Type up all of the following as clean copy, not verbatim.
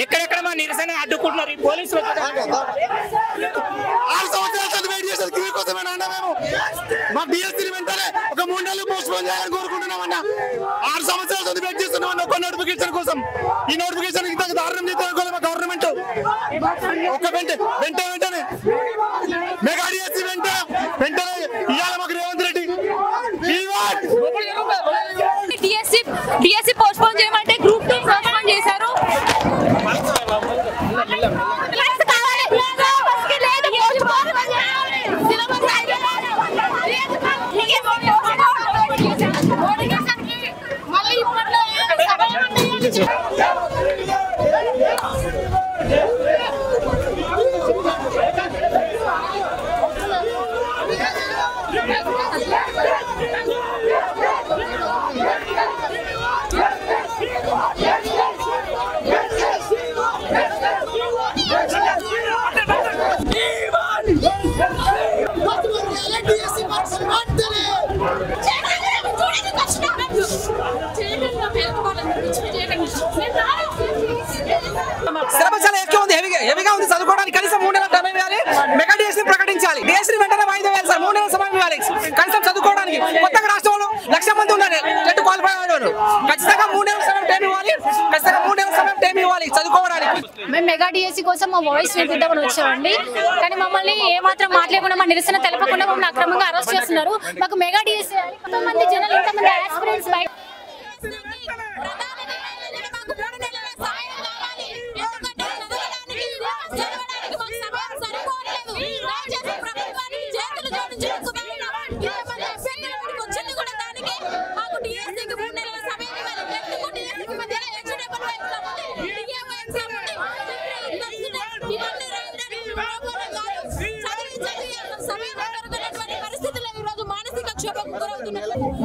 ఎక్కడెక్కడ మా నిరసన అడ్డుకుంటున్నారు ఈ పోలీసులు. 6 సంవత్సరాలు వెయిట్ చేసేది కివీ కోసమేనా అన్న? మేము మా డిఎస్సీ వెంటనే ఒక 3 నెలలు పోస్ట్ పోన్ చేయాలని కోరుకుంటున్నామన్నా. 6 సంవత్సరాలు వెయిట్ చేస్తున్నామన్న ఒక నోటిఫికేషన్ కోసం. ఈ నోటిఫికేషన్ ఇంత దారుణం చేస్తున్నారు మా గవర్నమెంట్. ఒక వెంటనే మెగా డిఎస్సీ వెంటనే ఇవాళ మాకు Revanth Reddy DSC post phone చేయమంటే గ్రూప్ 2 పోస్ట్ పోన్ చేశారు. సిలబస్ చాలా ఎక్కువ ఉంది, హెవీగా ఉంది. చదువుకోవడానికి కనీసం 3 నెలల సమయం ఇవ్వాలి. మెగా డిఎస్సీ ప్రకటించాలి. డిఎస్సీ వెంటనే వాయిదా వేయాలి సార్. 3 నెలల సమయం ఇవ్వాలి కనీసం చదువుకోవడానికి. కొత్తగా రాష్ట్రంలో 1,00,000 మంది ఉన్నారు టెట్ క్వాలిఫై అయ్యారు. ఖచ్చితంగా 3 నెలల సమయం టైం ఇవ్వాలి చదువుకోవడానికి. మేము మెగా డిఎస్సీ కోసం మా వాయిస్ వినిపిద్దామని వచ్చామండి. కానీ మమ్మల్ని ఏమాత్రం మాట్లాడకుండా మా నిరసన తెలపకుండా మమ్మల్ని అక్రమంగా అరెస్ట్ చేస్తున్నారు. మాకు మెగా డిఎస్సీ ఎంతమంది జనాలు ఎంతమంది ఆస్పిరెంట్స్ బయట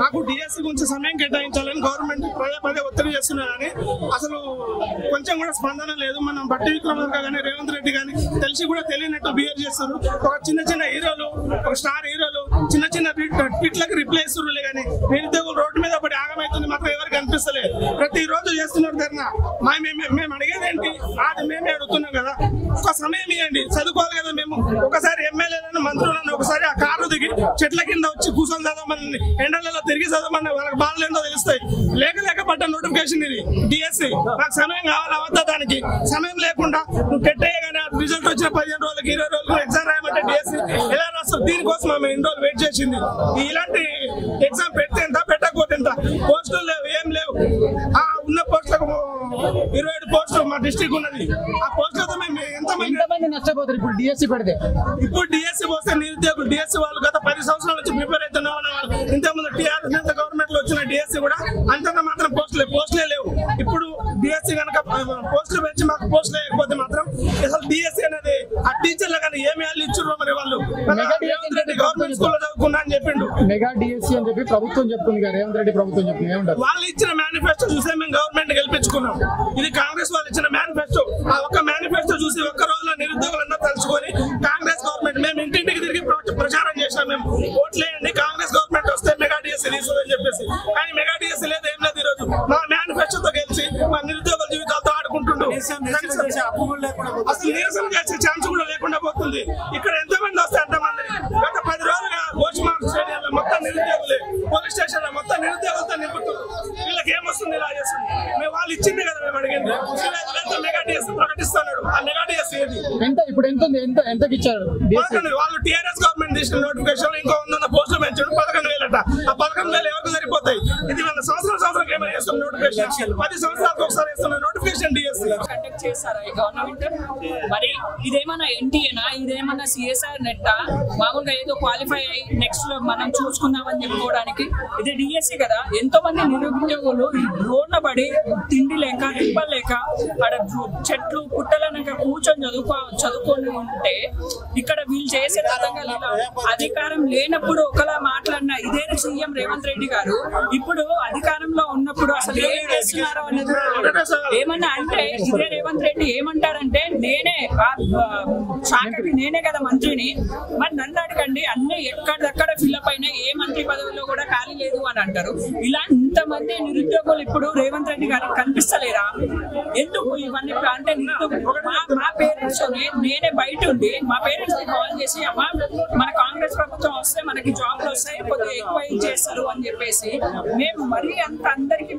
మాకు డిఎస్సీ గురించి సమయం కేటాయించాలని గవర్నమెంట్ పదే ఒత్తిడి చేస్తున్నారని అసలు కొంచెం కూడా స్పందన లేదు. మనం బట్టి విక్రమార్క కానీ రేవంత్ రెడ్డి కానీ తెలిసి కూడా తెలియనట్టు బిహేవ్ చేస్తారు. ఒక చిన్న హీరోలు, ఒక స్టార్ హీరోలు చిన్న ట్వీట్లకు రిప్లై ఇస్తున్నారు కానీ నిరుద్యోగులు రోడ్డు మీద పడి ఆగమవుతుంది మాత్రం ఎవరికి అనిపిస్తలేదు. ప్రతిరోజు చేస్తున్నారు ధర్నా. మేము అడిగేది ఏంటి? అది మేమే అడుగుతున్నాం కదా. ఒక సమయం ఇవ్వండి, చదువుకోవాలి కదా. మేము ఒకసారి ఎమ్మెల్యేలను మంత్రులను ఒకసారి ఆ కారు దిగి చెట్ల కింద వచ్చి కూర్చొని చదవమని, ఎండలలో తిరిగి చదవమని వాళ్ళకి బాధలు ఏందో తెలుస్తాయి. లేక పడ్డ నోటిఫికేషన్ ఇది డిఎస్సీ. నాకు సమయం కావాలి అవద్దా? దానికి సమయం లేకుండా నువ్వు పెట్టేయగానే రిజల్ట్ వచ్చిన 15 రోజులకి 20 రోజులకు ఎగ్జామ్ రాయమంటే డిఎస్సీ ఎలా రాస్తారు? దీనికోసం ఆమె ఎన్ని రోజులు వెయిట్ చేసింది. ఇలాంటి ఎగ్జామ్ పెడితే ఎంత, పెట్టకపోతే ఎంత? పోస్టులు లేవు, ఏం లేవు. ఆ ఉన్న పోస్టులకు 27 పోస్టులు మా డిస్ట్రిక్ట్ ఉన్నది. ఆ పోస్టులతో మేము ఎంతమంది నష్టపోతారు ఇప్పుడు డిఎస్సీ పెడితే? ఇప్పుడు డిఎస్సీ పోస్తే నిరుద్యోగులు డిఎస్సీ వాళ్ళు గత 10 సంవత్సరాల నుంచి ప్రిపేర్ అవుతున్న వాళ్ళు ఇంతకుముందు టీఆర్ఎస్ గవర్నమెంట్ లో వచ్చిన డిఎస్సీ కూడా అంతంత మాత్రం పోస్టులే లేవు. ఇప్పుడు డిఎస్సీ కనుక పోస్టులు పెంచి మాకు పోస్టులు లేకపోతే మాత్రం అసలు డిఎస్సీ అనేది ఆ టీచర్లు కానీ ఏమి వాళ్ళు ఇచ్చారు మరి వాళ్ళు రేవంత్ రెడ్డి గవర్నమెంట్ స్కూల్లో చదువుకున్నా అని చెప్పిండు. మెగా డిఎస్సీ అని చెప్పి ప్రభుత్వం చెప్తుంది, రేవంత్ రెడ్డి ప్రభుత్వం చెప్తుంది. ఏమంటారు? వాళ్ళు ఇచ్చిన మేనిఫెస్టో చూసే మేము గవర్నమెంట్ గెలిపించుకున్నాం. ఇది కాంగ్రెస్ వాళ్ళు ఇచ్చిన మేనిఫెస్టో. ఆ ఒక్క మేనిఫెస్టో చూసి ఒక్క రోజులో నిరుద్యోగులందరూ తలుచుకొని కాంగ్రెస్ గవర్నమెంట్ మేము ఇంటింటికి తిరిగి ప్రచారం చేసినాం. మేము ఓట్లేయండి, కాంగ్రెస్ గవర్నమెంట్ వస్తే మెగా డిఎస్సీ తీసుకుందని చెప్పేసి. కానీ మెగా డిఎస్సీ లేదు, ఏం లేదు. ఈ రోజు మా మేనిఫెస్టోతో గెలిచి మా నిరుద్యోగుల జీవితాలతో ఆడుకుంటుండ్రు. అసలు నిరసన చేసే ఛాన్స్ కూడా లేకుండా పోతుంది. ఇక్కడ ఎంతమంది వస్తే అంతమంది. గత 10 రోజులుగా గోషమార్క్ స్టేడియంలో మొత్తం నిరుద్యోగులే, పోలీస్ స్టేషన్ లో మొత్తం నిరుద్యోగులతో నింపుతున్నారు. వీళ్ళకి ఏమొస్తుంది ఇలా చేస్తుంది? మేము వాళ్ళు ఇచ్చింది కదా మేము అడిగింది. మెగా డిఎస్సీ ప్రకటిస్తున్నాడు. ఆ మెగా డిఎస్సీ ఇప్పుడు ఎంతకి ఇచ్చారు? వాళ్ళు టీఆర్ఎస్ గవర్నమెంట్ తీసుకున్న నోటిఫికేషన్ ఇంకో 100 పోస్టులు పెంచాడు. 11,000 ఆ 11,000 ఎవరికి సరిపోతాయి? ఇది మన సంవత్సరం ఏమైనా చేస్తున్న నోటిఫికేషన్ 10 సంవత్సరాలకు ఒకసారి వేస్తున్న నోటిఫికేషన్ డిఎస్సీ కండక్ట్ చేస్తారా ఈ గవర్నమెంట్? మరి ఇదేమన్నా ఎన్టీఏనా, ఇదేమన్నా సిఎస్ఆర్ నెట్టా? మామూలుగా ఏదో క్వాలిఫై అయ్యి నెక్స్ట్ లో మనం చూసుకుందామని చెప్పుకోవడానికి ఇది డిఎస్సీ కదా. ఎంతో మంది నిరుద్యోగులు రోడ్ల పడి తిండి లేక తిప్పలేక అక్కడ చెట్లు పుట్టలనక కూర్చొని చదువుకో అనుకుని ఉంటే ఇక్కడ వీళ్ళు చేసే విధంగా అధికారం లేనప్పుడు ఒకలా మాట్లాడిన ఇదే సీఎం రేవంత్ రెడ్డి గారు ఇప్పుడు అధికారంలో ఉన్నప్పుడు అసలు ఏం చేస్తున్నారో అనేది ఏమన్నా అంటే ఇదే రేవంత్ రెడ్డి ఏమంటారంటే నేనే శాఖకి నేనే కదా మంత్రిని, మరి నన్ను అడగండి అన్ని ఎక్కడెక్కడ ఫిల్అప్ అయినా ఏ మంత్రి పదవిలో కూడా ఖాళీ లేదు అని అంటారు. ఇలా ఇంతమంది నిరుద్యోగులు ఇప్పుడు రేవంత్ రెడ్డి గారికి కనిపిస్తలేరా? ఎందుకు ఇవన్నీ అంటే మా పేరెంట్స్ నేనే బయట ఉండి మా పేరెంట్స్ కి కాల్ చేసి అమ్మా మన కాంగ్రెస్ ప్రభుత్వం వస్తే మనకి జాబ్లు వస్తాయి, కొద్దిగా ఎక్కువ చేస్తారు అని చెప్పేసి మేము మరీ అంత అందరికి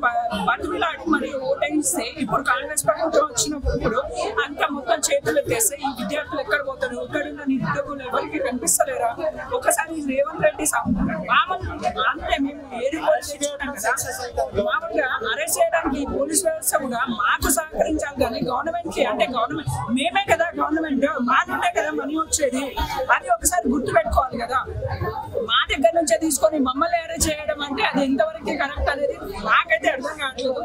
బతుకులాడి మరి ఓటేస్తే ఇప్పుడు కాంగ్రెస్ ప్రభుత్వం వచ్చినప్పుడు అంత మొత్తం చేతులు ఎత్తేస్తే ఈ విద్యార్థులు ఎక్కడ పోతారు? ఇక్కడున్న నిరుద్యోగులు ఎవరికి కనిపిస్తలేరా? ఒకసారి రేవంత్ రెడ్డి మామూలు అంటే మేము మామూలుగా అరెస్ట్ చేయడానికి పోలీస్ వ్యవస్థ కూడా మాకు సహకరించాలి కానీ గవర్నమెంట్ కి అంటే గవర్నమెంట్ మేమే కదా గవర్నమెంట్ మా నుండే కదా మనీ వచ్చేది అది ఒకసారి గుర్తు పెట్టుకోవాలి కదా. మా దగ్గర నుంచే తీసుకొని మమ్మల్ని అరెస్ట్ చేయడం అంటే అది ఎంతవరకు కరెక్ట్ అనేది నాకైతే అర్థం కావట్లేదు.